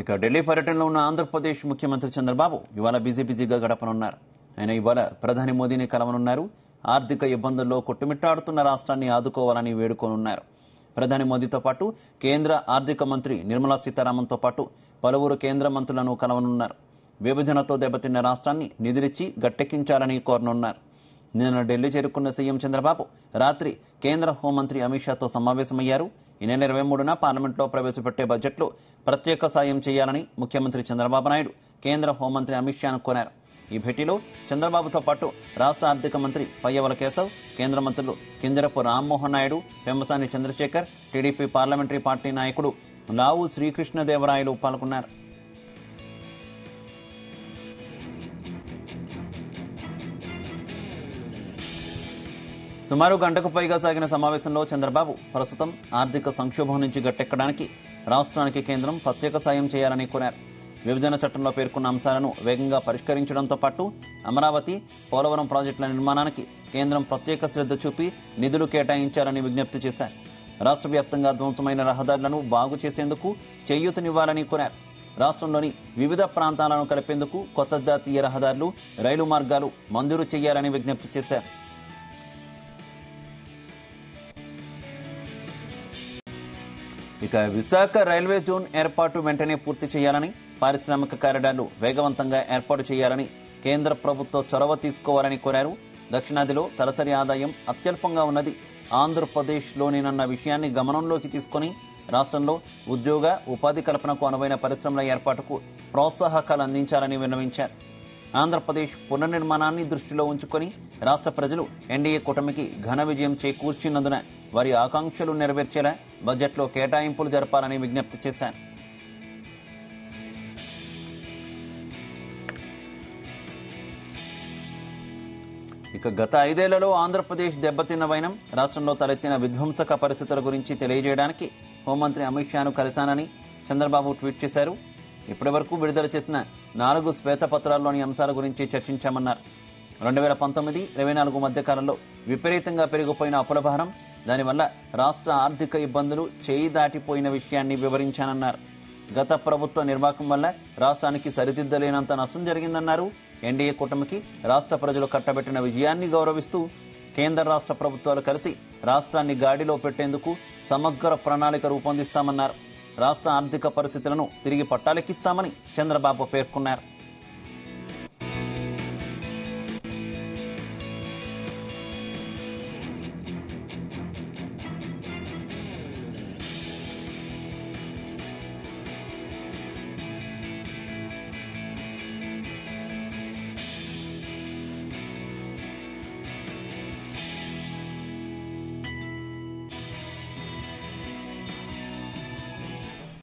ఇక ఢిల్లీ పర్యటనలో ఉన్న ఆంధ్రప్రదేశ్ ముఖ్యమంత్రి చంద్రబాబు ఇవాళ బిజీగా గడపనున్నారు. ఆయన ఇవాళ ప్రధాని మోదీని కలవనున్నారు. ఆర్థిక ఇబ్బందుల్లో కొట్టుమిట్టాడుతున్న రాష్ట్రాన్ని ఆదుకోవాలని వేడుకోనున్నారు. ప్రధాని మోదీతో పాటు కేంద్ర ఆర్థిక మంత్రి నిర్మలా సీతారామన్తో పాటు పలువురు కేంద్ర మంత్రులను కలవనున్నారు. విభజనతో దెబ్బతిన్న రాష్ట్రాన్ని నిధులిచ్చి గట్టెక్కించాలని కోరనున్నారు. నిన్న ఢిల్లీ చేరుకున్న సీఎం చంద్రబాబు రాత్రి కేంద్ర హోంమంత్రి అమిత్ షాతో సమావేశమయ్యారు. ఈ నెల 23న పార్లమెంట్లో ప్రవేశపెట్టే బడ్జెట్లో ప్రత్యేక సాయం చేయాలని ముఖ్యమంత్రి చంద్రబాబు నాయుడు కేంద్ర హోంమంత్రి అమిత్ షాను కోరారు. ఈ భేటీలో చంద్రబాబుతో పాటు రాష్ట్ర ఆర్థిక మంత్రి పయ్యవల కేశవ్, కేంద్ర మంత్రులు Kinjarapu Rammohan Naidu, Pemmasani Chandrasekhar, TDP parliamentary party నాయకుడు లావు శ్రీకృష్ణదేవరాయలు పాల్గొన్నారు. సుమారు గంటకు పైగా సాగిన సమావేశంలో చంద్రబాబు ప్రస్తుతం ఆర్థిక సంక్షోభం నుంచి గట్టెక్కడానికి రాష్ట్రానికి కేంద్రం ప్రత్యేక సాయం చేయాలని కోరారు. విభజన చట్టంలో పేర్కొన్న అంశాలను వేగంగా పరిష్కరించడంతో పాటు అమరావతి, పోలవరం ప్రాజెక్టుల నిర్మాణానికి కేంద్రం ప్రత్యేక శ్రద్ధ చూపి నిధులు కేటాయించాలని విజ్ఞప్తి చేశారు. రాష్ట్ర వ్యాప్తంగా ధ్వంసమైన రహదారులను బాగు చేసేందుకు చేయూతనివ్వాలని కోరారు. రాష్ట్రంలోని వివిధ ప్రాంతాలను కలిపేందుకు కొత్త జాతీయ రహదారులు, రైలు మార్గాలు మంజూరు చేయాలని విజ్ఞప్తి చేశారు. ఇక విశాఖ రైల్వే జోన్ ఏర్పాటు వెంటనే పూర్తి చేయాలని, పారిశ్రామిక కారిడార్లు వేగవంతంగా ఏర్పాటు చేయాలని కేంద్ర ప్రభుత్వం చొరవ తీసుకోవాలని కోరారు. దక్షిణాదిలో తలసరి ఆదాయం అత్యల్పంగా ఉన్నది ఆంధ్రప్రదేశ్లోనేనన్న విషయాన్ని గమనంలోకి తీసుకుని రాష్ట్రంలో ఉద్యోగ ఉపాధి కల్పనకు అనువైన పరిశ్రమల ఏర్పాటుకు ప్రోత్సాహకాలు అందించాలని విన్నవించారు. ఆంధ్రప్రదేశ్ పునర్నిర్మాణాన్ని దృష్టిలో ఉంచుకొని రాష్ట్ర ప్రజలు ఎన్డీఏ కూటమికి ఘన విజయం చేకూర్చినందున వారి ఆకాంక్షలు నెరవేర్చేలా బడ్జెట్లో కేటాయింపులు జరపాలని విజ్ఞప్తి చేశారు. ఇక గత 5 ఏళ్లలో ఆంధ్రప్రదేశ్ దెబ్బతిన్న వైనం, రాష్ట్రంలో తలెత్తిన విధ్వంసక పరిస్థితుల గురించి తెలియజేయడానికి హోంమంత్రి అమిత్ షాను కలిశానని చంద్రబాబు ట్వీట్ చేశారు. ఇప్పటి వరకు విడుదల చేసిన 4 శ్వేతపత్రాల్లోని అంశాల గురించి చర్చించామన్నారు. 2019-24 మధ్య కాలంలో విపరీతంగా పెరిగిపోయిన అప్పుల భారం, దానివల్ల రాష్ట్ర ఆర్థిక ఇబ్బందులు చేయి దాటిపోయిన విషయాన్ని వివరించానన్నారు. గత ప్రభుత్వ నిర్వాహకం వల్ల రాష్ట్రానికి సరిదిద్దలేనంత నష్టం జరిగిందన్నారు. ఎన్డీఏ కూటమికి రాష్ట్ర ప్రజలు కట్టబెట్టిన విజయాన్ని గౌరవిస్తూ కేంద్ర రాష్ట్ర ప్రభుత్వాలు కలిసి రాష్ట్రాన్ని గాడిలో పెట్టేందుకు సమగ్ర ప్రణాళిక రూపొందిస్తామన్నారు. రాష్ట్ర ఆర్థిక పరిస్థితులను తిరిగి పట్టాలెక్కిస్తామని చంద్రబాబు పేర్కొన్నారు.